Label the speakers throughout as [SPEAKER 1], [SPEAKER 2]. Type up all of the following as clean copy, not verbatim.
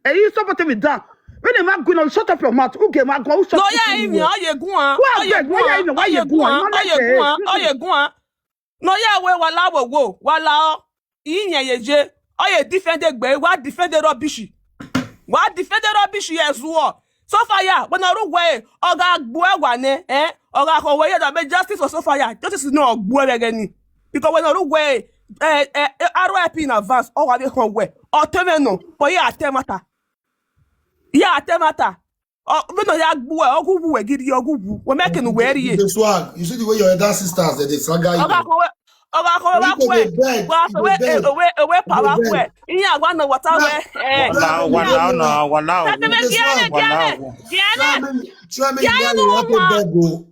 [SPEAKER 1] And you support me down. When the man going, shut up your mouth. Who gave my go?
[SPEAKER 2] No, yeah, even all you go on.
[SPEAKER 1] Why you go on?
[SPEAKER 2] No, yeah, where wala wo wala. Inya yeje. Oh, you defend the gbe. What defend the rubbish? What defend the rubbish? Yes, war. So far, yeah. When I do way, oga gbuwe wane, oga kowe that make justice for so far, yeah. Justice is not gbuwe again. Because when I do way, RIP in advance. Oh, I be come way. Oh, tell me no. But yeah, temata. Yeah, temata. Oh, we no ya gbuwe. Ogu we gidi ogu. We making wear ye.
[SPEAKER 3] The swag. You see the way your other sisters they saga you.
[SPEAKER 2] Oga kowe ba kwe. Wa so we power kwe. Iyan agba no water we.
[SPEAKER 3] Wala.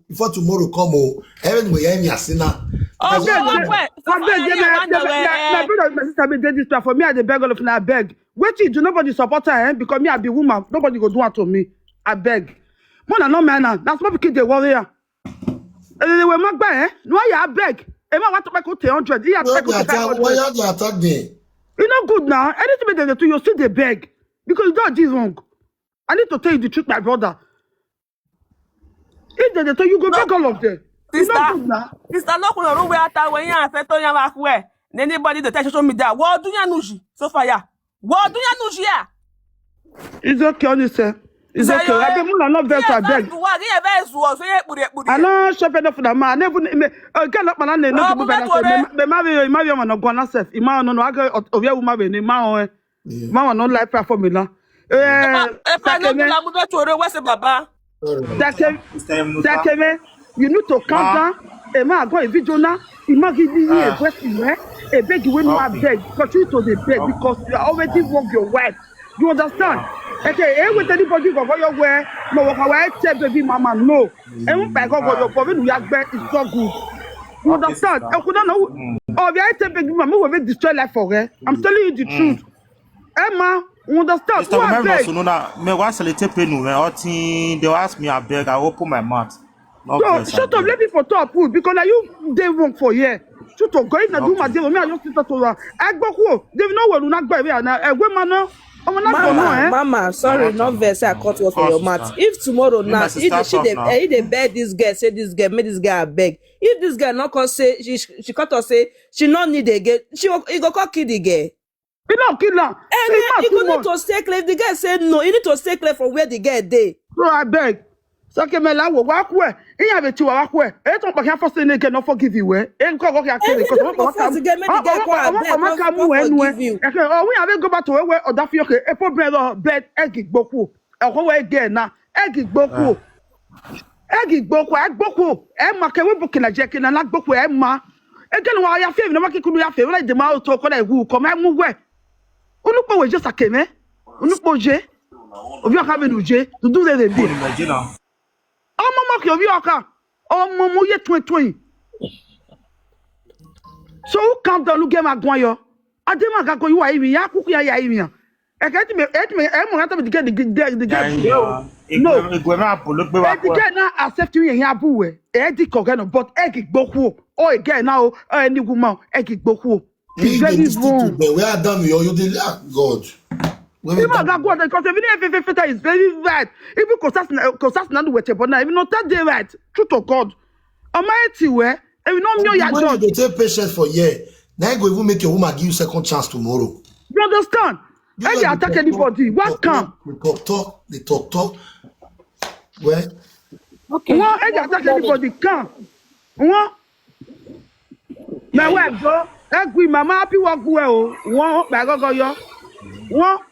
[SPEAKER 3] Before tomorrow come even we hear me asina.
[SPEAKER 1] My brother, my sister, me did this for me. I the beg all of I beg. Wait till do nobody support her, because me I be woman. Nobody go do it to me. I beg. More no man. That's why we keep the warrior. And they were not by no, I beg. And I want to make 300. He has
[SPEAKER 3] why you attack me?
[SPEAKER 1] You know good now. Anything they do, you still they beg because that is wrong. I need to tell you the truth, my brother. If they tell you, go beg all of them.
[SPEAKER 2] Sister, no kuna we ata when ya fe to ya ba ku e. Anybody that social media, what do you nuji? So far ya. What do you nuji ya?
[SPEAKER 1] It's okay, honestly. It's okay. I be not vex I beg. I know shop enough for the man. Never get up man no go be marry man go na self. Ima no I go ovia woman be ni ma no life for me na. You need to calm down. Emma go a video now. Imagine a question, a beg you when you are beg. Continue to the beg because you already work your wife. You understand? Okay, with anybody go for your way, no walk away, tell baby mama no. And by God, your problem we are beg is so good. You understand? I could not know. Oh, we are tell baby mama will destroy life for her. I'm telling you the truth. Emma, you understand?
[SPEAKER 4] Mr. Remember, so no, me was celebrate penu. They ask me, I beg, I open my mouth.
[SPEAKER 1] So shut up, let me for top food because now you they wrong for here. Shut up, go in and do my deal. Me, I just sit to I go who they know what not buy here now.
[SPEAKER 5] Mama, sorry, not verse. I cut what for your mouth. If tomorrow now, if they beg this girl, say this girl, make this girl beg. If this girl not cause say she cut or say she not need again, he go call kill the girl.
[SPEAKER 1] You know, kill her.
[SPEAKER 5] And you go need to stay clear. If the girl said no, you need to stay clear from where the girl dey.
[SPEAKER 1] So I beg. So que me la wo wa ku e in have to wa ku e to pa kan force ne no forgive you e nko go ka kill because we have go back to where oda fi okay e problem bed egg gboku e ko we again na egg gboku e ma ke we bukina je kina na gboku e ma e gele wa ya fe no ma kikunu ya fe we de ma to ko na hu ko ma mu we olupo we just akeme olupo je obi aka be nuje to do the be mama ki obi aka momo ye twin so who calm down look game agwan yo adema ga ko you wa imi ya kuku ya imi e ka ti me mo ata me the no the na accept you yan abu we e di ko gan but e ki gboku o again now any woman e ki gboku it's very wrong
[SPEAKER 3] we are done you dey God.
[SPEAKER 1] Because even if is very right, even because not with but now even not that day right, truth to God. Almighty where even not know your God.
[SPEAKER 3] They take patience for year. Now you go even make your woman give you second chance tomorrow.
[SPEAKER 1] You understand? I can attack anybody. What come?
[SPEAKER 3] They talk. Where?
[SPEAKER 1] Okay. What? I can attack anybody. Come. What? My wife go. Agree, mama happy work well. What? By go yo. What?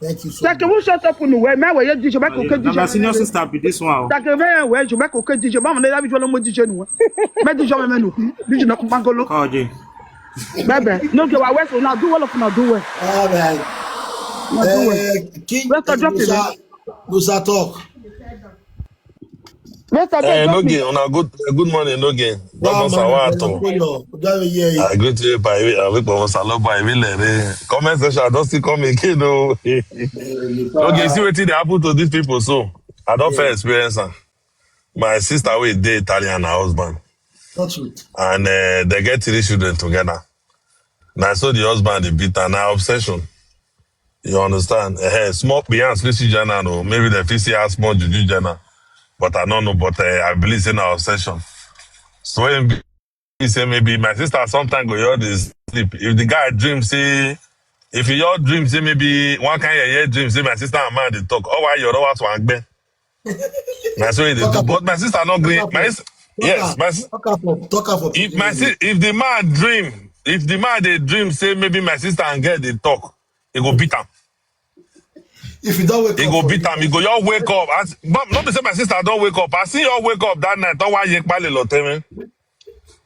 [SPEAKER 3] Thank you so
[SPEAKER 1] much. That shut up on the way. My way, you DJ back okay.
[SPEAKER 4] My senior sister be this one.
[SPEAKER 1] That very well. You back okay. DJ, mama, they have you almost DJ no. Me DJ menu. DJ no mangolo.
[SPEAKER 4] Oh, Jay.
[SPEAKER 1] Baby, no go away so now do all of now do well.
[SPEAKER 3] All right. King, Musa talk.
[SPEAKER 6] No gain. On a good morning, no gain. Comment ça va toi? I greet you by avec comment ça va by comment section don't still come again no. Okay, see wetin dey happen to these people so. I don't fair experience am. My sister wey dey Italian her husband.
[SPEAKER 3] That's it.
[SPEAKER 6] And they get 3 children together. Now so the husband dey beat her na obsession. You understand? Small beyond Lucy Jana, no. Maybe the PC has small Juju Jana. But I don't know, but I believe it's in our obsession. So when he say maybe my sister sometimes go hear this sleep. If the guy dreams, say, if your dream say maybe one kind of year dream say my sister and man they talk. Oh, why your was one bed? That's what they do. But my sister not agree. Yes, my if the man dream, if the man they dream say maybe my sister and girl they talk, he go beat him.
[SPEAKER 3] If you don't wake
[SPEAKER 6] he
[SPEAKER 3] up,
[SPEAKER 6] go beat him. He go y'all wake up. But not to say my sister don't wake up. I see y'all wake up that night. Don't why you pale lote.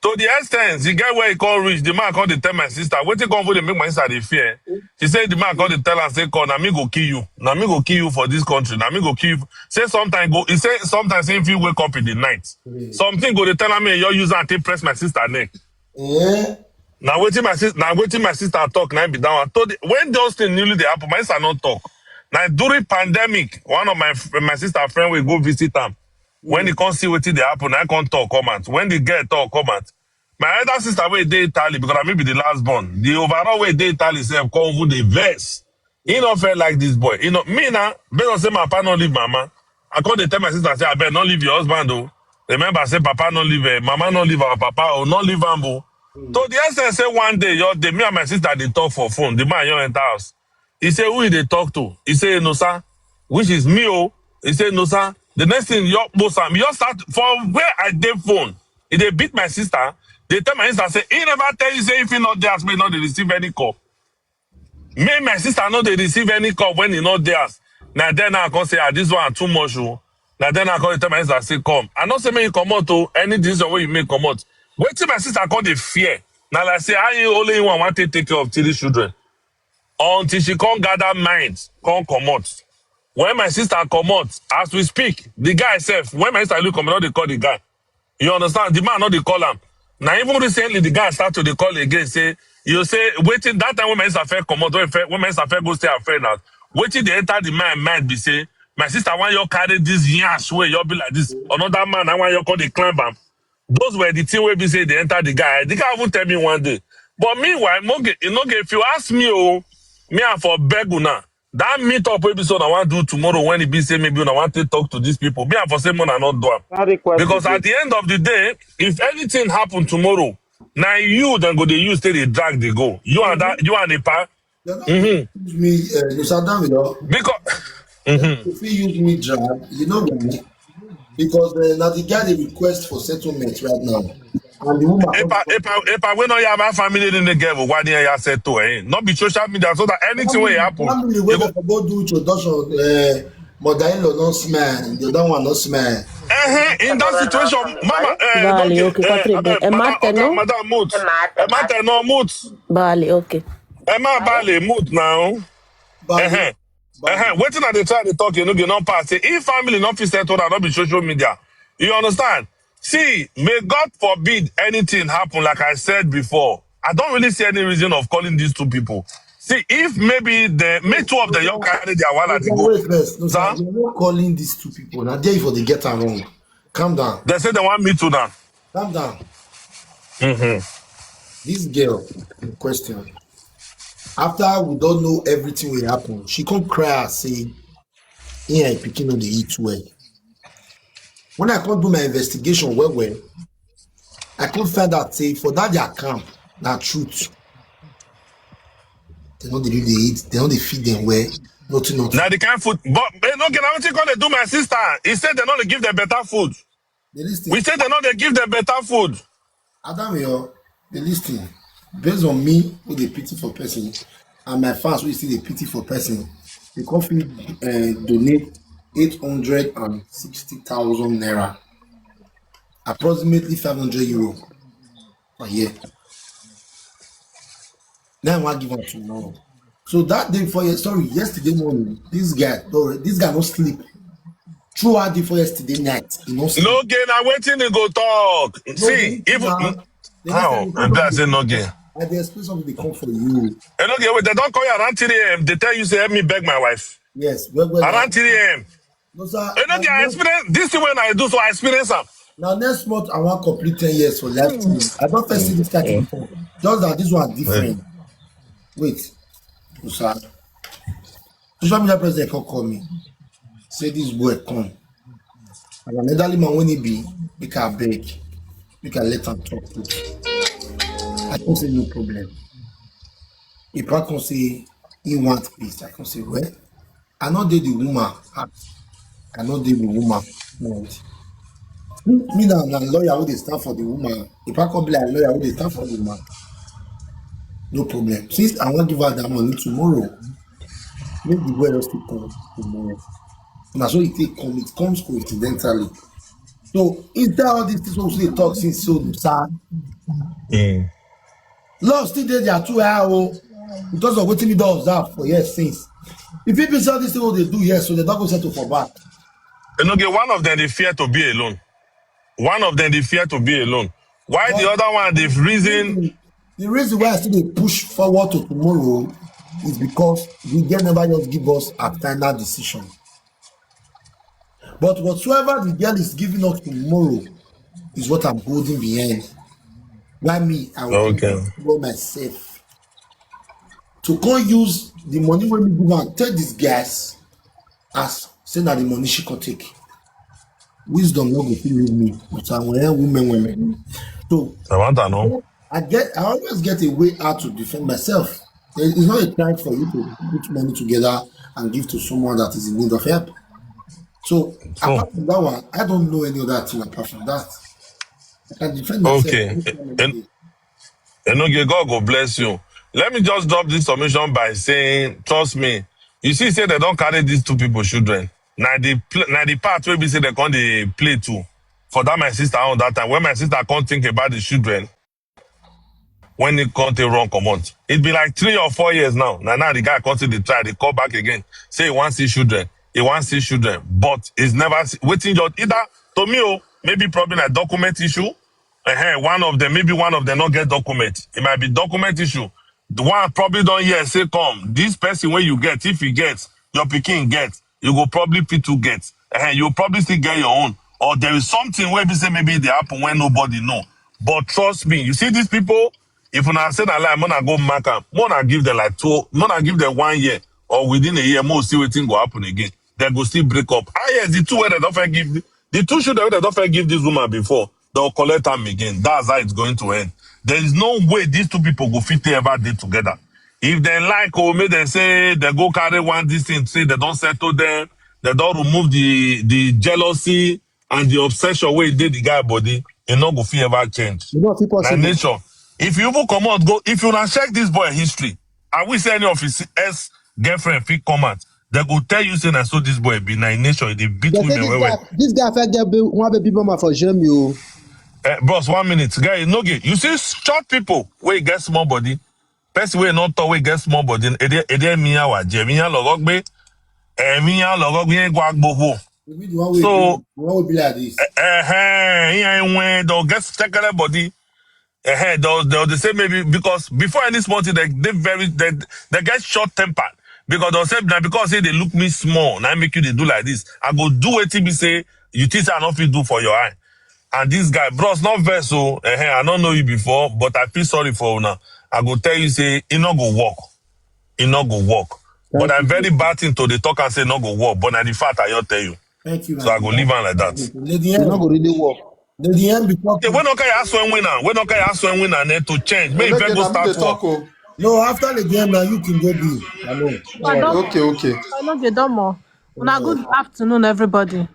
[SPEAKER 6] To the extent, he get where he can't reach, the man can't tell my sister, what you come for, they make my sister they fear. She said the man can't tell her, say, now me go kill you. Now me go kill you for this country. Now me go kill you. Say sometimes go, he say sometimes if you wake up in the night, something go, they tell me, your user and take press my sister neck.
[SPEAKER 3] Yeah.
[SPEAKER 6] Now waiting my sister talk, now be down. When those things newly they happen, my sister not talk. Now during pandemic, one of my sister friend will go visit them. When they can't see what they happen, I can't talk, comment. When they get talk, comment. My other sister way they Italy because I may be the last born. The overall way they Italy say come over the verse. He not felt like this boy. You know, me now, based on say my papa not leave mama. I call they tell my sister say I better not leave your husband though. Remember I say papa not leave mama not leave our papa or not leave Ambo. So the essence say one day, me and my sister they talk for phone. The man your enter house. He say who they talk to? He say no sir, which is me oh. He say no sir. The next thing you start from where I did phone. If they beat my sister, they tell my sister say he never tell you say if he not there, may not they receive any call. Me my sister not they receive any call when he not there. Now then I can say this one too much. Now then I can tell my sister say come. I not say me come out to any decision where you make come out. Wait till my sister call the fear. Now like say I only one want to take care of 3 children until she can't gather minds, can't come out. When my sister come out, as we speak, the guy said, when my sister look come out, they call the guy. You understand? The man not they call him. Now even recently, the guy start to the call again, say, you say, waiting, that time when my sister fair come out, when my sister fair go stay her friend out, waiting they enter the man mind be say, my sister want you carry this yash way, you'll be like this. Another man, I want you call the climb him. Those were the thing where be say they enter the guy. The guy won't tell me one day. But meanwhile, if you ask me, me and for beg una. That meetup episode I want to do tomorrow when it be say maybe I want to talk to these people. Me and for same one I not do it. Because at the end of the day, if anything happen tomorrow, now you then go they use till they drag they go. You and that you and the pa.
[SPEAKER 3] Me, you sat down with her.
[SPEAKER 6] Because
[SPEAKER 3] If you use me drag, you know why? Because now the guy they request for settlement right now. And the woman
[SPEAKER 6] if I went on your family in the game, why didn't you say to not be social media so that anything will happen.
[SPEAKER 3] Family where they go do introduction, mother-in-law not smile, the other one not smile.
[SPEAKER 6] In that situation, mama,
[SPEAKER 5] Vale, okay,
[SPEAKER 6] madam, mute. No mute.
[SPEAKER 5] Vale, okay.
[SPEAKER 6] Emma Bale, mute now. Waiting at the time they talk, you know, you not pass. Say, if family not fit settle that, not be social media. You understand? See, may God forbid anything happen, like I said before. I don't really see any reason of calling these 2 people. See, if maybe may 2 of them young carry their wallet they go.
[SPEAKER 3] Wait first, no, sir. You're not calling these 2 people. Now there for the get am wrong. Calm down.
[SPEAKER 6] They say they want me to now.
[SPEAKER 3] Calm down. This girl in question, after we don't know everything will happen, she can't cry and say, "Yeah, picking on the eat well." When I can't do my investigation well, I can't find out say for that their camp, that truth. They know they do they eat, they know they feed them well, nothing.
[SPEAKER 6] Now they can't food, but they don't get what you gonna do, my sister. He said they know they give them better food. We said they know they give them better food.
[SPEAKER 3] Adam, the listing based on me with the pity for person and my fans who see the pity for person, the company donate 860,000 naira, approximately 500 euro per year. Now I want to give them tomorrow. So that day for yesterday morning, this guy no sleep. Throughout the for yesterday night, he no sleep.
[SPEAKER 6] No gain, I'm waiting to go talk. No, see, even how? I say no gain.
[SPEAKER 3] And they explain something they come for you.
[SPEAKER 6] And okay, wait, they don't call you around 3 a.m. They tell you say help me beg my wife.
[SPEAKER 3] Yes,
[SPEAKER 6] around 3 a.m.
[SPEAKER 3] No, sir.
[SPEAKER 6] And okay, I experience this thing when I do, so I experience them.
[SPEAKER 3] Now next month I want complete 10 years for life. I don't first see this kind of before. Just that this one different. Wait, no, sir. social media president can call me. Say this boy come. And an elderly man when he be, we can beg. We can let him talk to. I can say no problem. If I can say he want peace, I can say, well, I know they the woman heart. I know they the woman mind. Me now, a lawyer who they stand for the woman. If I come be like a lawyer who they stand for the woman, no problem. Since I want to give her that money tomorrow, make the boy just come tomorrow. And so it comes coincidentally. So instead all these things also they talk since so sad. Love still there too high because of what we don't observe for years since. If people say this thing what they do here, so they don't go settle for back.
[SPEAKER 6] And okay, one of them they fear to be alone. One of them they fear to be alone. Why
[SPEAKER 3] But
[SPEAKER 6] the other one they've reason?
[SPEAKER 3] The reason why I still they push forward to tomorrow is because we can never just give us a final decision. But whatsoever the girl is giving us tomorrow is what I'm holding behind. Why me? I will control myself. To go use the money when we give and take these guys as say that the money she can take. Wisdom not go with me, but I'm women. So
[SPEAKER 6] I want to know.
[SPEAKER 3] I always get a way out to defend myself. It's not a time for you to put money together and give to someone that is in need of help. So apart from that one, I don't know any other thing apart from that. I can defend myself.
[SPEAKER 6] Okay. And okay, God go bless you. Let me just drop this submission by saying, trust me, you see, say they don't carry these two people children. Now the part where we say they can't they play too. For that my sister on that time, when my sister can't think about the children, when it can't wrong command. It be like 3 or 4 years now. Now the guy can't the try, they call back again. Say he wants his children. He wants his children. But it's never waiting your either to me, maybe probably a document issue. One of them not get document. It might be document issue. The one probably don't hear say come. This person when you get, if he gets, your pikin get, you go probably P2 get. You probably still get your own. Or there is something where we say maybe they happen when nobody know. But trust me, you see these people, if you say that lie, I'm gonna go mark them, I'm gonna give them like 1 year, or within a year, more see what thing go happen again. They go still break up. Yes, the two where they don't give the two children they don't give this woman before, they'll collect them again. That's how it's going to end. There is no way these two people go fit ever day together. If they like or maybe they say they go carry one this thing, say they don't settle them, they don't remove the jealousy and the obsession where did the guy body, it not go fit ever change. Like nature. If you even come out, if you not check this boy history, I wish any of his ex-girlfriend fit come out, they go tell you saying I saw this boy be in nature, they beat women well.
[SPEAKER 7] This guy felt get one baby mama for shame you.
[SPEAKER 6] Boss, 1 minute. Guy, no get. You see short people where get small body. Person where not tall, where get small body. Ede miya wa je. Miya logogbe. Miya logogbe gwagbo. So,
[SPEAKER 3] the one will be like this.
[SPEAKER 6] when they'll get second body. They'll say maybe because before any small thing, they get short tempered. Because they'll say that because say they look me small, now make you they do like this. I go do what TB say, you think I not do for your eye. And this guy, bros, not vessel. I don't know you before, but I feel sorry for you now. I go tell you, say, it not go work. It not go work. But I'm very bad thing to the talk and say not go work. But now the fact I tell you.
[SPEAKER 3] Thank you.
[SPEAKER 6] So I go leave on like that.
[SPEAKER 7] It not go really work.
[SPEAKER 3] The end before.
[SPEAKER 6] When don't I ask when winner? When don't I ask when winner to change? Maybe if I go start work.
[SPEAKER 3] No, after the game now you can go be. I know.
[SPEAKER 7] Okay.
[SPEAKER 8] Okay, Domo. Good afternoon, everybody.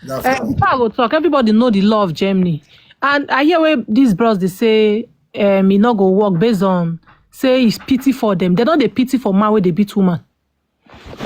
[SPEAKER 3] Before
[SPEAKER 8] I go talk, everybody know the law of Germany. And I hear where these bros they say it not go work based on say it's pity for them. They not they pity for man where they beat woman.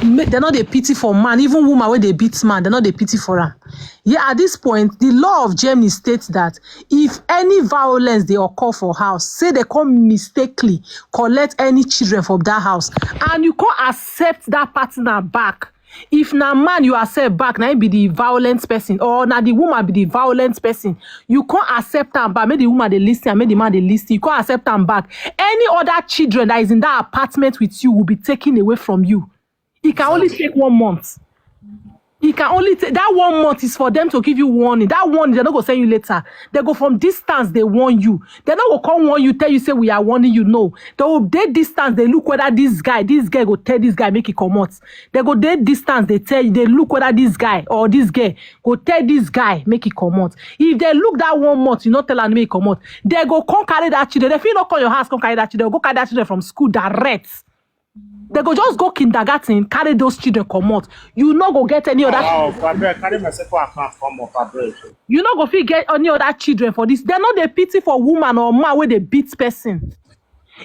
[SPEAKER 8] They're not they pity for man, even woman where they beat man, they're not they pity for her. Yeah, at this point, the law of Germany states that if any violence they occur for house, say they come mistakenly collect any children from that house, and you can't accept that partner back. If na man you accept back, now be the violent person, or now the woman be the violent person, you can't accept them back. Maybe the woman they listen, and maybe the man they listen. You can't accept them back. Any other children that is in that apartment with you will be taken away from you. It can only take 1 month. He can only take that 1 month is for them to give you warning. That warning, they're not gonna send you later. They go from distance, they warn you. They're not gonna come warn you, tell you, say we are warning you. No. They will date distance, they look whether this guy go tell this guy, make it come out. They go date distance, they look whether this guy or this girl go tell this guy, make it come out. If they look that 1 month, you not tell and make it come out, they go come carry that children. If you not call your house, come carry that children, go carry that children from school direct. They go just go kindergarten, carry those children come out. You not go get any other.
[SPEAKER 4] Carry myself for account come up,
[SPEAKER 8] You not go fit get any other children for this. They're not the pity for woman or man where they beat person.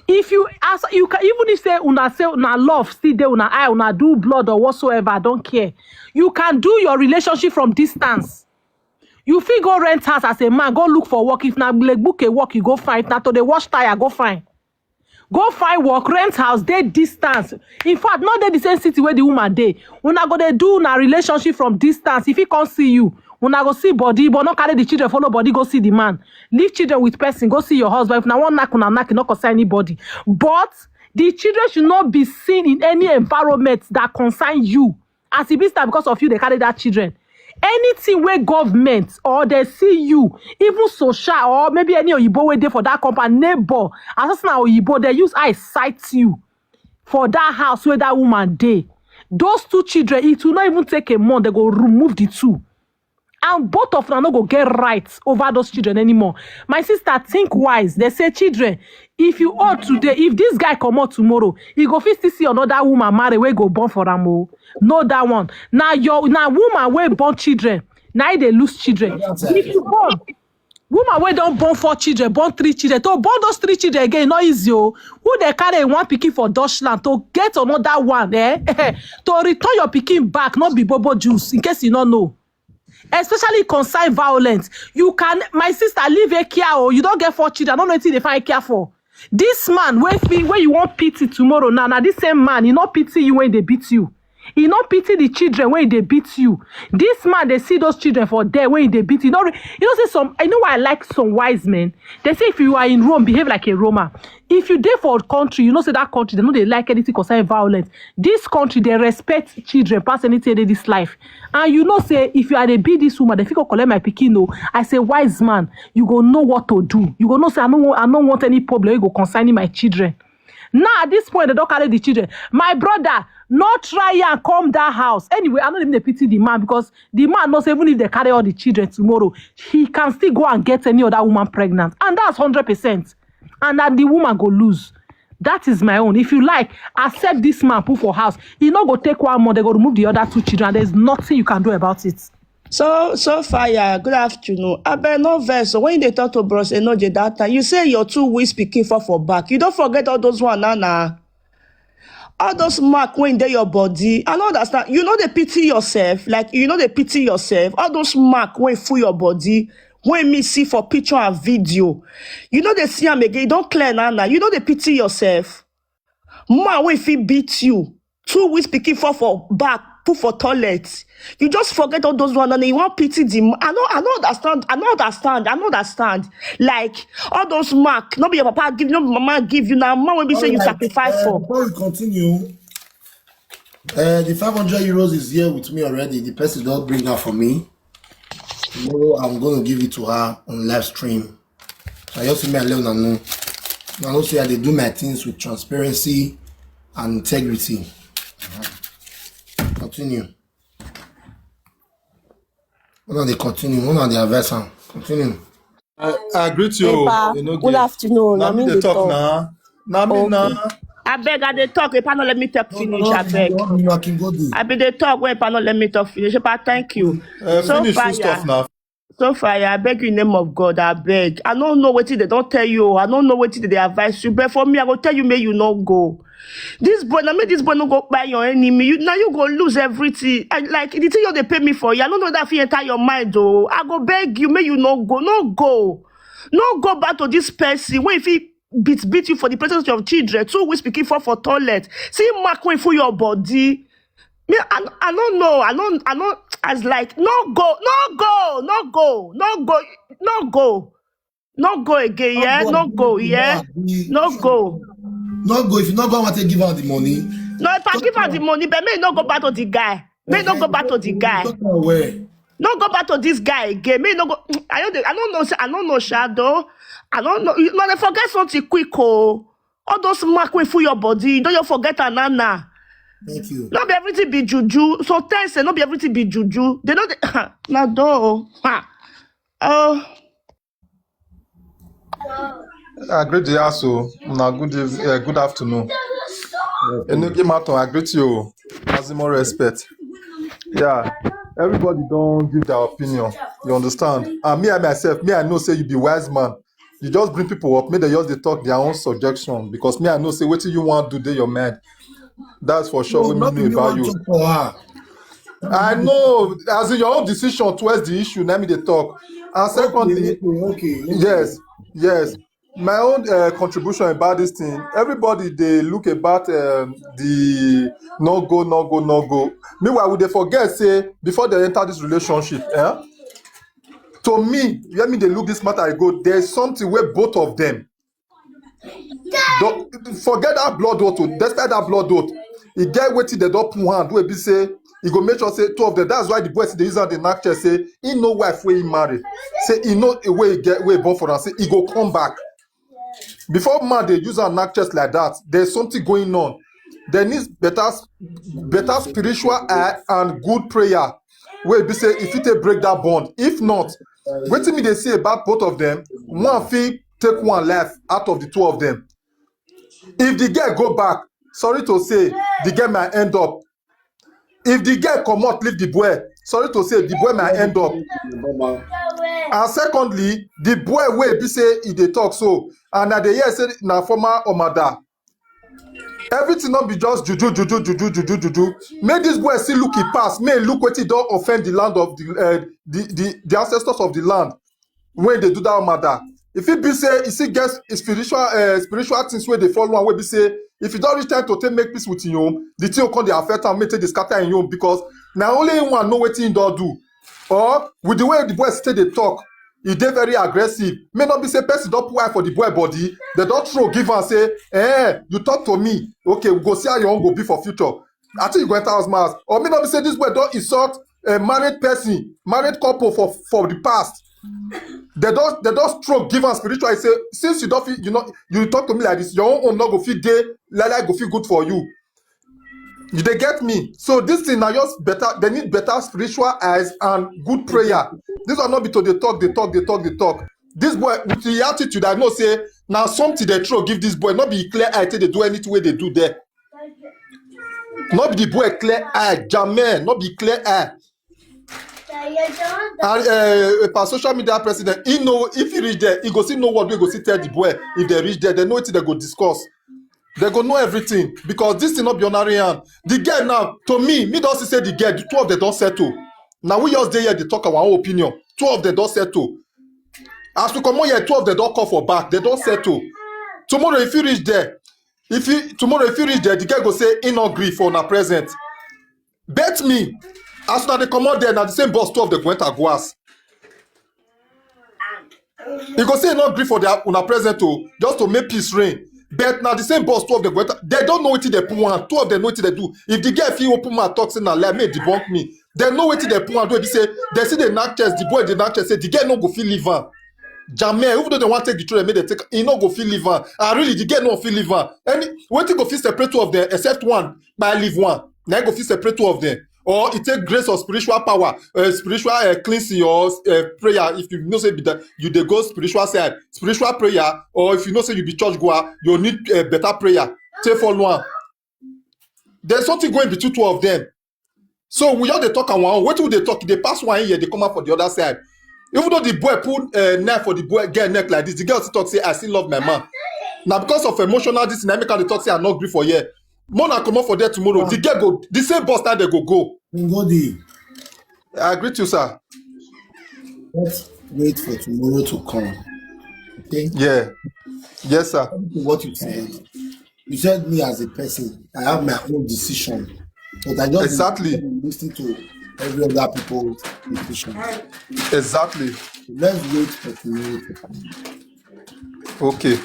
[SPEAKER 8] If you ask, you can even if say una love still there, una eye, una do blood or whatsoever, I don't care. You can do your relationship from distance. You fit go rent house as a man, go look for work. If na like book a work, you go find. Now to the wash tire, go find. Go find work, rent house, they distance. In fact, not they the same city where the woman dey. Una go they do na relationship from distance. If he can't see you, una go see body, but not carry the children, follow body, go see the man. Leave children with person, go see your husband. If na one knock, una knock, not concern anybody. But the children should not be seen in any environment that concern you. As it is that because of you, they carry that children. Anything where government or they see you, even social or maybe any Oyibo way there for that company, neighbor, as now Oyibo, they use eye sight you for that house where that woman dey. Those two children, it will not even take a month, they go remove the two. And both of them not go get rights over those children anymore. My sister, think wise. They say, children, if you ought today, if this guy come out tomorrow, he go fit still see another woman marry where go born for am. No, that one. Now woman where born children, now they lose children. If you born woman where don't born 4 children, born 3 children, to born those 3 children again, not easy. Who they carry one pikin for Deutschland to get another one, to return your pikin back, not be bobo juice, in case you don't know. Especially concern violence. You can, my sister, leave a care or you don't get 4 children. I don't know anything they find care for. This man, where you want pity tomorrow, now this same man, he not pity you when they beat you. He not pity the children when they beat you. This man, they see those children for there when they beat you. Say some. I know why I like some wise men. They say if you are in Rome, behave like a Roma. If you there for a country, you know say that country, they know they like anything concerning violence. This country, they respect children past anything in this life. And you know say if you are the beat this woman, they think collect my pikin. No, I say wise man, you go know what to do. You go know say I don't want any problem. You go concerning my children. Now at this point, they don't carry the children. My brother, not try and come that house. Anyway, I'm not even pity the man because the man knows even if they carry all the children tomorrow, he can still go and get any other woman pregnant. And that's 100%. And that the woman go lose. That is my own. If you like, accept this man put for house. He not go take 1 month, they go remove the other 2 children. There's nothing you can do about it.
[SPEAKER 5] So fire, good afternoon. I bet no verse. So when they talk to bros and no that time, you say your 2 weeks speaking for back. You don't forget all those one, Nana. All those mark when they your body. I know that's not. You know they pity yourself. Like you know they pity yourself. All those mark when full your body. When me see for picture and video. You know they see them again. You don't clear Nana. You know they pity yourself. Man when he beat you. 2 weeks speaking for back. Put for toilet. You just forget all those ones and you want pity them. I don't understand. Like all those mark, not be your papa give, not mama give you now. Mama will be saying you sacrifice for.
[SPEAKER 3] Before we continue, the 500 euros is here with me already. The person don't bring her for me. Tomorrow I'm going to give it to her on live stream. So I just see me alone and know. I know say I do my things with transparency and integrity. Continue. One they continue. One they adverse. Continue.
[SPEAKER 9] I greet you.
[SPEAKER 5] Good afternoon.
[SPEAKER 9] Now me they talk now. Now me now.
[SPEAKER 5] I beg, I they talk. If I not let me talk finish, I beg. I beg they talk. When if I not let me talk finish, but thank you.
[SPEAKER 9] Finish full stuff now.
[SPEAKER 5] So fire, I beg you in the name of God, I beg. I don't know what they don't tell you. I don't know what they advise you. But for me, I will tell you, may you not go. This boy, now make this boy not go by your enemy. Now you go lose everything. Like the thing you they pay me for. You I don't know that if you enter your mind, though. I go beg you, may you not go. No go. No go back to this person. When if he beat you for the presence of your children, 2 weeks speaking for toilet. See mark when for your body. Me, I don't know. I don't. As like no go again. Yeah, no go. Yeah, no go.
[SPEAKER 3] No go. If you not go, I want to give her the money.
[SPEAKER 5] No, if I give her the money, but me no go back to the guy.
[SPEAKER 10] May no go back to the guy. No go back to this guy again. May no go. I don't know shadow. I don't know. You know, they forget something quick. Oh, all those mark way for your body. Don't you forget anana.
[SPEAKER 3] Thank you.
[SPEAKER 10] Not be everything be juju. Sometimes not be everything be juju. They don't. Now do. Oh.
[SPEAKER 9] Great day, also. Now, good afternoon. Enoki Maton, I greet you. Maximum respect. Yeah, everybody don't give their opinion. You understand? And me, I myself, I know say you be wise man. You just bring people up, make they just they talk their own suggestion. Because me, I know say what you want to do, your man. That's for sure.
[SPEAKER 3] No,
[SPEAKER 9] We know about you.
[SPEAKER 3] for her.
[SPEAKER 9] I know, as in your own decision towards the issue, let me they talk. And secondly,
[SPEAKER 3] Okay.
[SPEAKER 9] yes. My own contribution about this thing, everybody they look about the no go. Meanwhile, would they forget say before they enter this relationship, to me, let me they look this matter I go, there's something where both of them don't forget that blood oath, despite that blood oath, he get waiting they don't put hand where be say he go make sure say two of them. That's why the boy say the reason the actor say he no wife where he marry, say he know a way he get way born for and say he go come back. Before man they use an actress like that, there's something going on. There needs better spiritual eye and good prayer. Where be say if you break that bond, if not, wait till me they say about both of them. One fee take one life out of the two of them. If the girl go back, sorry to say, the girl might end up. If the girl come out leave the boy, sorry to say, the boy might end up. And secondly, the boy wey be say he dey talk so, and na dey hear say na former omada. Everything not be just juju. Make this boy still look he pass. May look what he don offend the land of the ancestors of the land when they do that omada. If he be say he still get spiritual things where they follow and wey be say if you don't reach time to take make peace with him home, the thing will come dey affect am make take dey scatter him home because na only him one know wetin he don do. Or with the way the boy stay dey talk, he dey very aggressive. May not be say person don put eye for the boy body, they don throw give am say, you talk to me, okay, we go see how your own go be for future. I think you go enter house mass. Or may not be say this boy don insult a married person, married couple for the past. They don't stroke give am spiritual. Say since you don't feel you talk to me like this, your own not go feel day like go feel good for you. They get me. So this thing now just better. They need better spiritual eyes and good prayer. This will not be to they talk. This boy with the attitude I know say now something they throw give this boy. Not be clear eye till they do anything where they do there. Not be the boy clear eye, jamais. Not be clear eye. And per social media president, he know if he reach there, he go see know what we go see tell the boy. If they reach there, they know what they go discuss. They go know everything because this thing not be honoring hand. The girl now, to me don't say the girl, the two of them don't settle. Now we just there here, they talk our own opinion. Two of them don't settle. As we come on here, two of them don't call for back. They don't settle. Tomorrow if you reach there, the girl go say he not agree for una present. Bet me, as soon as they come out there, now the same boss two of them go enter go ask. He go say he not agree for their una present too, just to make peace reign. But now the same boss, two of them, they don't know what they put on. Two of them know what they do. If the girl feel open my talks in and let me debunk me, they know what they put on. They say they see the knock chest, the boy the knock chest say the girl no go feel live on. Jamais, even though they want to take the truth, they take he no go feel live on. And really the girl no feel live on. And when they go feel separate two of them, except one, by leave one. Now go feel separate two of them. Or it take grace or spiritual power, spiritual cleansing or prayer. If you know say you dey go spiritual side, spiritual prayer, or if you know say you be church goer, you need better prayer. Take for one. There's something going between two of them. So we all they talk and one. What will they talk? They pass one here, they come out for the other side. Even though the boy put knife for the boy get neck like this, the girl still talk say I still love my man. Now because of emotional this dynamic, they talk say I not agree for here. Mona come up for there tomorrow. The girl go the same bus time they go. I agree to you, sir.
[SPEAKER 3] Let's wait for tomorrow to come. Okay?
[SPEAKER 9] Yeah. Yes, sir.
[SPEAKER 3] What you said. You said me as a person, I have my own decision. But I just listen to every other people's decision.
[SPEAKER 9] Exactly.
[SPEAKER 3] So let's wait for tomorrow to come.
[SPEAKER 9] Okay.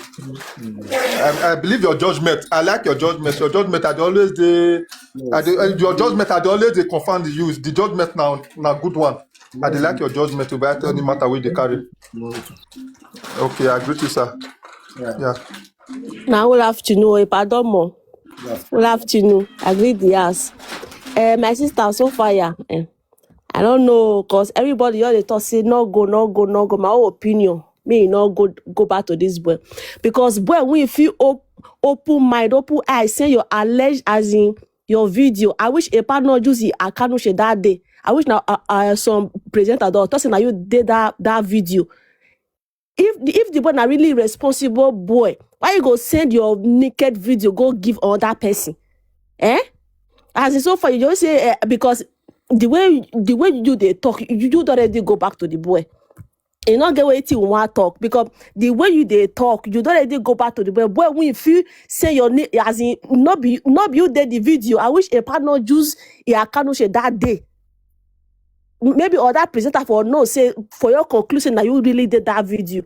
[SPEAKER 9] I believe your judgment. I like your judgment. Your judgment, I always Your judgment, I dey always dey confirm the use. The judgment now good one. I dey like your judgment to buy any matter wey dey carry. Okay, I agree with you, sir. Yeah.
[SPEAKER 10] Now we'll have to know. Pardon more. We'll have to know. Agree the ass. My sister so fire. I don't know, cause everybody all they talk say no go. My own opinion, me no go back to this boy, because boy when you feel open mind, open eyes, say your alleged as in your video. I wish a partner use it. I can't share that day. I wish now some presenter or person now you did that video. If the boy na really responsible boy, why you go send your naked video go give another person? As in so far you just say because the way you they talk, you don't already go back to the boy. You not get what you want talk, because the way you they talk, you don't already go back to the boy. Boy, when you feel say your name as in not be you did the video. I wish a partner use a can't share that day. Maybe other presenter for no say for your conclusion that you really did that video.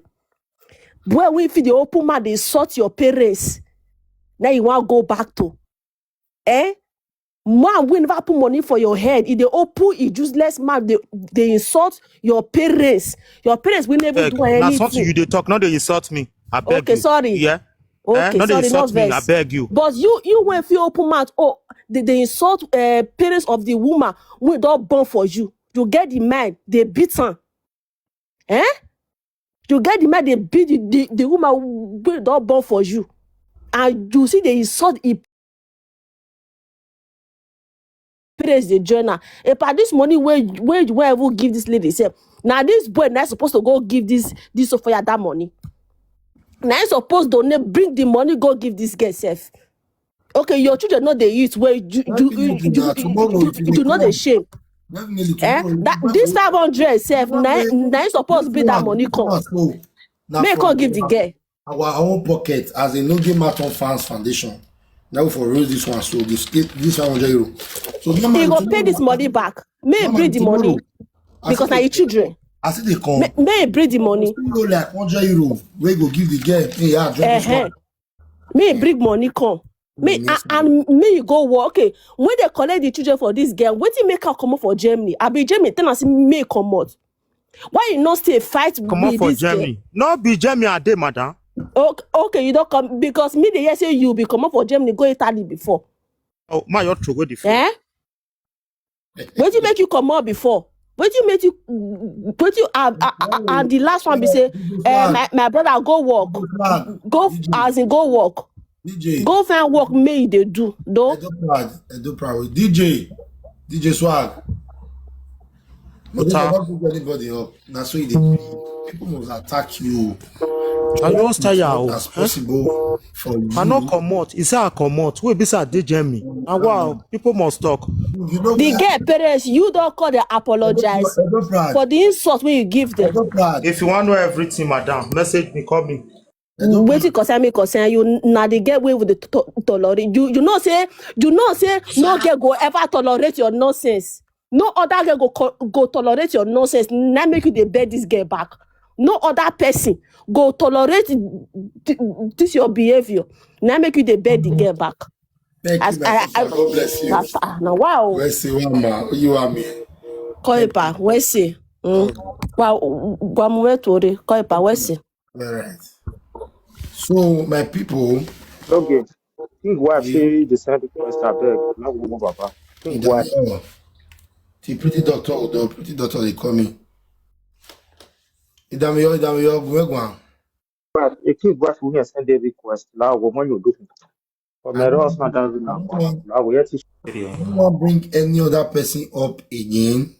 [SPEAKER 10] Boy, when you feel the open man, they sort your parents. Now you want to go back to. Man, we never put money for your head. If they open it useless man, they insult your parents. Your parents will never do anything.
[SPEAKER 4] Now something you they talk, not they insult me. I beg
[SPEAKER 10] okay,
[SPEAKER 4] you.
[SPEAKER 10] Sorry.
[SPEAKER 4] Yeah.
[SPEAKER 10] Okay,
[SPEAKER 4] not
[SPEAKER 10] sorry,
[SPEAKER 4] they insult
[SPEAKER 10] not
[SPEAKER 4] me. I beg you.
[SPEAKER 10] But you when feel open mouth, they insult parents of the woman we don't born for you. You get the man, they beat her. You get the man, they beat the woman we don't born for you. And you see they insult it. Parents the journal. If this money where will give this lady say now this boy not supposed to go give this Sophia that money. Now supposed to bring the money go give this girl self. Okay, your children know they eat where you know they shame. That this 500 self now supposed to be that money come. May can't give the girl.
[SPEAKER 3] Our own pocket as a no game marathon fans foundation. Now for raise this one, so this 500 euro. So
[SPEAKER 10] he go pay this money back. May bring the money because now your children.
[SPEAKER 3] I see they come.
[SPEAKER 10] May bring the money.
[SPEAKER 3] Go like 100 euro. We go give the girl. Hey, yeah, drop this one.
[SPEAKER 10] May bring money come. May and may you go work. Okay, when they collect the children for this girl, what you make her come out for Germany? I be Germany. Tell us may come out. Why you not stay fight
[SPEAKER 4] come with for this Germany? Girl? No be Germany a day, madam.
[SPEAKER 10] Okay, you don't come because me the year say you be come up for Germany go Italy before.
[SPEAKER 4] Oh my, you're true. What the
[SPEAKER 10] what you make you come out before? What you make you? What you and the last one be say, my brother go work, go as in go work,
[SPEAKER 3] DJ.
[SPEAKER 10] Go find work. May they do though.
[SPEAKER 3] Edo proud. DJ Swag. But don't pick anybody up. That's why people must attack you.
[SPEAKER 4] I just tell you
[SPEAKER 3] as possible for you.
[SPEAKER 4] I not come out. It's a come out. We be say DJ me. And wow, people must talk.
[SPEAKER 3] You know
[SPEAKER 10] the girl parents, you don't call them apologize for the insult when you give them.
[SPEAKER 4] If you want to know everything, madam, message me, call me.
[SPEAKER 10] Waiting concern you. Now the get away with the tolerate. You know say no girl go ever tolerate your nonsense. No other girl go tolerate your nonsense. Now make you they bear this girl back. No other person go tolerate this your behavior. Now make you the bed the girl back.
[SPEAKER 3] Thank you, God bless you.
[SPEAKER 10] Now wow.
[SPEAKER 3] Where's the one you are me?
[SPEAKER 10] Call it back. Where's it? Wow. Call it back. Where's it?
[SPEAKER 3] All right. So my people.
[SPEAKER 4] Okay. Think why say the same request I beg. Now we move papa. Think why.
[SPEAKER 3] The pretty doctor they call me. Idamiyo, go.
[SPEAKER 4] But a kid what we send a request. Now when you do. For my husband,
[SPEAKER 3] I don't want to bring any other person up again.